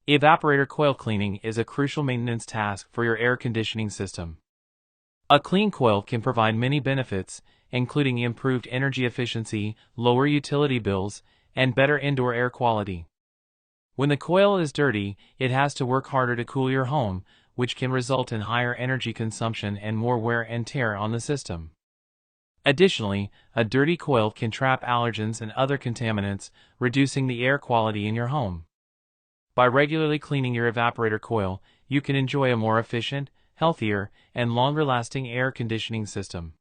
Evaporator coil cleaning is a crucial maintenance task for your air conditioning system. A clean coil can provide many benefits, including improved energy efficiency, lower utility bills, and better indoor air quality. When the coil is dirty, it has to work harder to cool your home, which can result in higher energy consumption and more wear and tear on the system. Additionally, a dirty coil can trap allergens and other contaminants, reducing the air quality in your home. By regularly cleaning your evaporator coil, you can enjoy a more efficient, healthier, and longer-lasting air conditioning system.